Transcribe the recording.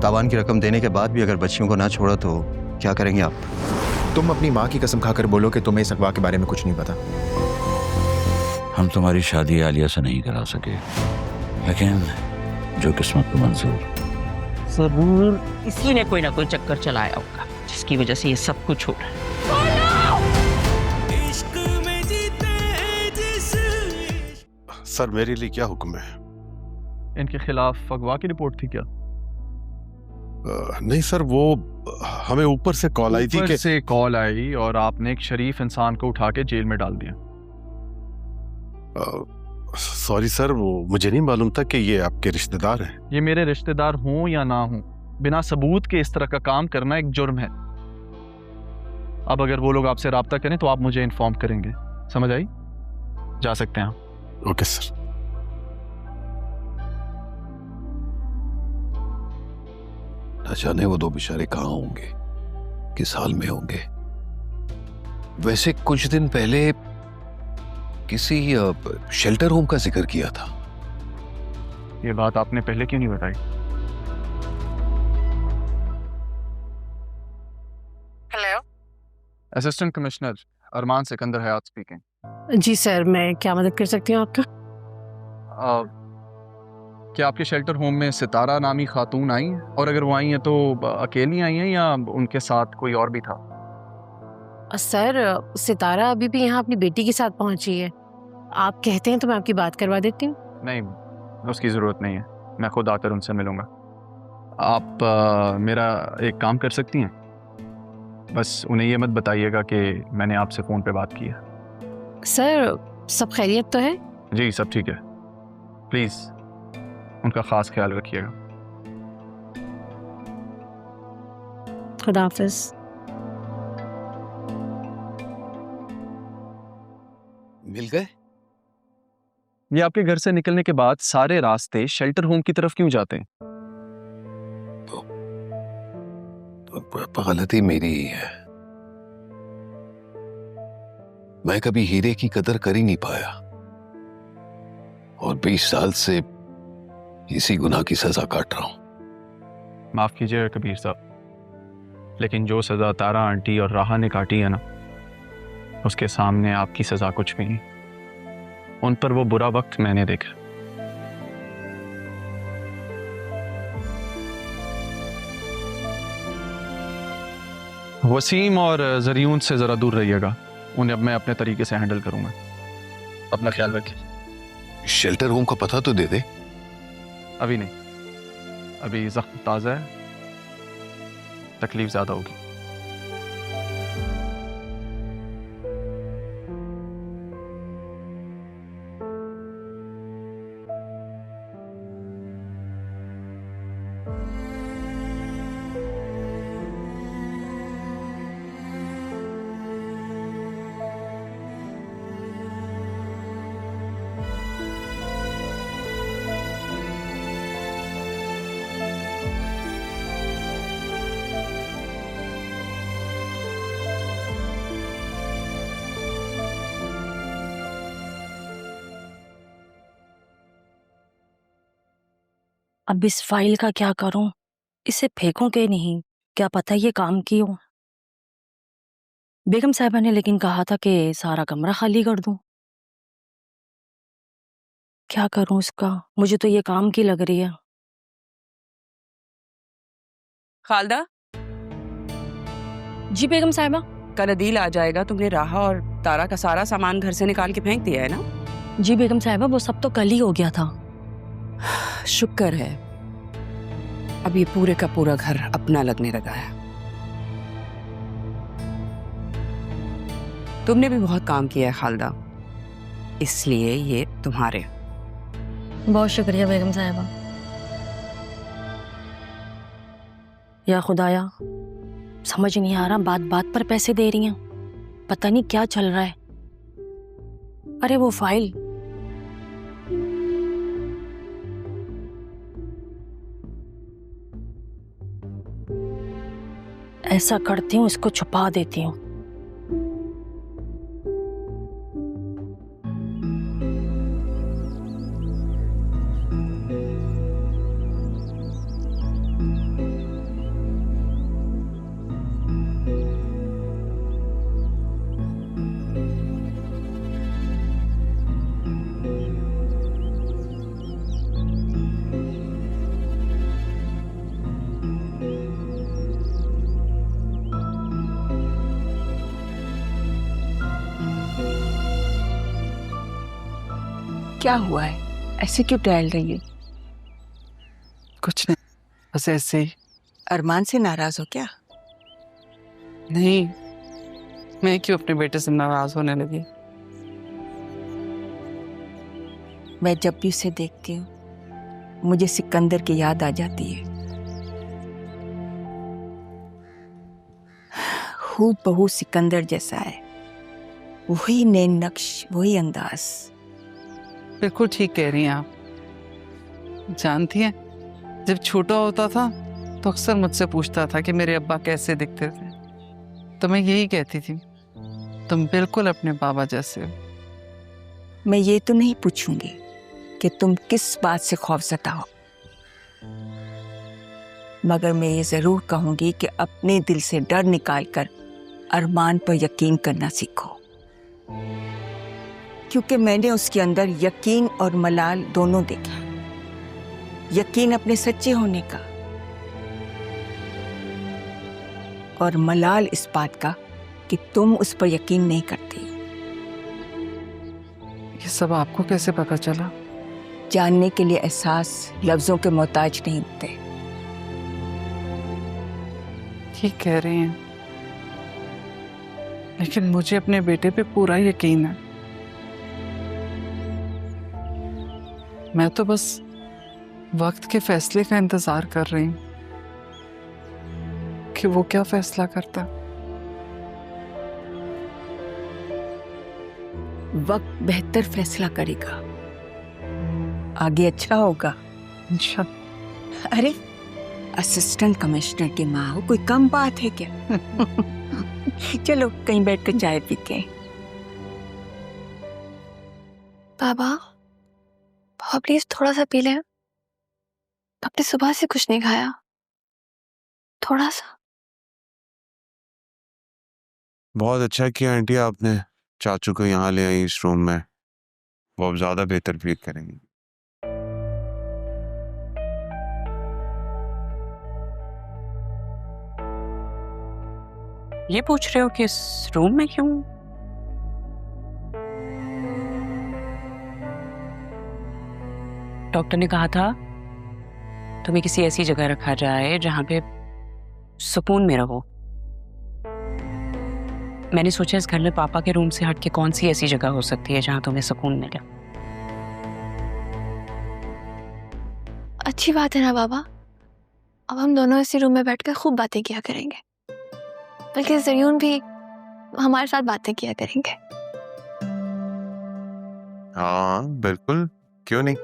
तावान की रकम देने के बाद भी अगर बच्चियों को ना छोड़ा तो क्या करेंगे आप? तुम अपनी माँ की कसम खाकर बोलो कि तुम्हें इस अफवाह के बारे में कुछ नहीं पता। हम तुम्हारी शादी आलिया से नहीं करा सके, लेकिन जो किस्मत को मंजूर। जरूर इसी ने कोई ना कोई चक्कर चलाया होगा जिसकी वजह से ये सब कुछ हो रहा है। सर मेरे लिए क्या हुक्म है? इनके खिलाफ अगवा की रिपोर्ट थी क्या? नहीं सर, वो हमें ऊपर से कॉल आई थी ऊपर कि से कॉल आई और आपने एक शरीफ इंसान को उठा के जेल में डाल दिया। सॉरी सर, वो मुझे नहीं मालूम था कि ये आपके रिश्तेदार हैं। ये मेरे रिश्तेदार हों या ना हों, बिना सबूत के इस तरह का काम करना एक जुर्म है। अब अगर वो लोग आपसे राब्ता करें तो आप मुझे इन्फॉर्म करेंगे, समझ आई? जा सकते हैं आप। Okay sir. न जाने वो दो बेचारे कहाँ होंगे, किस हाल में होंगे। वैसे कुछ दिन पहले किसी शेल्टर होम का जिक्र किया था। ये बात आपने पहले क्यों नहीं बताई? हेलो, असिस्टेंट कमिश्नर अरमान सिकंदर हयात स्पीकिंग। जी सर, मैं क्या मदद कर सकती हूँ आपका? क्या आपके शेल्टर होम में सितारा नामी खातून आई हैं? और अगर वो आई हैं तो अकेली आई हैं या उनके साथ कोई और भी था? सर, सितारा अभी भी यहाँ अपनी बेटी के साथ पहुंची है। आप कहते हैं तो मैं आपकी बात करवा देती हूँ। नहीं, उसकी ज़रूरत नहीं है, मैं खुद आकर उनसे मिलूंगा। आप मेरा एक काम कर सकती हैं, बस उन्हें ये मत बताइएगा कि मैंने आपसे फ़ोन पे बात की है। सर, सब खैरियत तो है? जी सब ठीक है, प्लीज़ उनका ख़ास ख्याल रखिएगा। खुदा हाफिज़। मिल गए? ये आपके घर से निकलने के बाद सारे रास्ते शेल्टर होम की तरफ क्यों जाते हैं? तो गलती मेरी ही है। मैं कभी हीरे की कदर कर ही नहीं पाया और 20 साल से इसी गुनाह की सजा काट रहा हूं। माफ़ कीजिएगा कबीर साहब, लेकिन जो सज़ा तारा आंटी और राहा ने काटी है ना, उसके सामने आपकी सज़ा कुछ भी नहीं। उन पर वो बुरा वक्त मैंने देखा। वसीम और जरियून से ज़रा दूर रहिएगा, उन्हें अब मैं अपने तरीके से हैंडल करूंगा। अपना ख्याल रखिए। शेल्टर होम का पता तो दे दे। अभी नहीं, अभी जख्म ताज़ा है, तकलीफ ज़्यादा होगी। अब इस फाइल का क्या करूं? इसे फेंकूं के नहीं, क्या पता ये काम की हो। बेगम साहिबा ने लेकिन कहा था कि सारा कमरा खाली कर दूं। क्या करूं इसका? मुझे तो ये काम की लग रही है। खालदा, जी बेगम साहिबा। कल अदील आ जाएगा। तुमने राहा और तारा का सारा सामान घर से निकाल के फेंक दिया है ना? जी बेगम साहिबा, वो सब तो कल ही हो गया था। शुक्र है, अब ये पूरे का पूरा घर अपना लगने लगा है। तुमने भी बहुत काम किया है खालदा, इसलिए ये तुम्हारे। बहुत शुक्रिया बेगम साहिबा। या खुदाया, समझ नहीं आ रहा, बात बात पर पैसे दे रही हैं, पता नहीं क्या चल रहा है। अरे वो फाइल, ऐसा करती हूँ, इसको छुपा देती हूँ। क्या हुआ है? ऐसे क्यों टहल रही है? कुछ नहीं, बस ऐसे ही। अरमान से नाराज हो क्या? नहीं, मैं क्यों अपने बेटे से नाराज होने लगी? मैं जब भी उसे देखती हूँ मुझे सिकंदर की याद आ जाती है। हूबहू सिकंदर जैसा है, वही नैन नक्श, वही अंदाज। बिल्कुल ठीक कह रही हैं आप। जानती हैं, जब छोटा होता था तो अक्सर मुझसे पूछता था कि मेरे अब्बा कैसे दिखते थे, तो मैं यही कहती थी, तुम बिल्कुल अपने बाबा जैसे हो। मैं ये तो नहीं पूछूंगी कि तुम किस बात से खौफज़दा हो, मगर मैं ये जरूर कहूंगी कि अपने दिल से डर निकालकर अरमान पर यकीन करना सीखो, क्योंकि मैंने उसके अंदर यकीन और मलाल दोनों देखा। यकीन अपने सच्चे होने का और मलाल इस बात का कि तुम उस पर यकीन नहीं करती। ये सब आपको कैसे पता चला? जानने के लिए एहसास लफ्जों के मोहताज नहीं होते। ठीक कह रही हैं, लेकिन मुझे अपने बेटे पे पूरा यकीन है। मैं तो बस वक्त के फैसले का इंतजार कर रही हूं कि वो क्या फैसला करता। वक्त बेहतर फैसला करेगा, आगे अच्छा होगा इंशाल्लाह। अरे असिस्टेंट कमिश्नर की माँ हो, कोई कम बात है क्या? चलो कहीं बैठ कर चाय पीते हैं। बाबा, पापा प्लीज थोड़ा सा पी लें। आपने सुबह से कुछ नहीं खाया, थोड़ा सा। बहुत अच्छा किया आंटी आपने चाचू को यहाँ ले आई इस रूम में, वो अब ज्यादा बेहतर फील करेंगे। ये पूछ रहे हो कि इस रूम में क्यों? डॉक्टर ने कहा था तुम्हें किसी ऐसी जगह रखा जाए जहां पे सुकून में रहो। मैंने सोचा इस घर में पापा के रूम से हटके कौन सी ऐसी जगह हो सकती है जहां तुम्हें सुकून मिले। अच्छी बात है ना बाबा, अब हम दोनों इसी रूम में बैठकर खूब बातें किया करेंगे, बल्कि ज़रियून भी हमारे साथ बातें किया करेंगे। हाँ बिल्कुल, क्यों नहीं।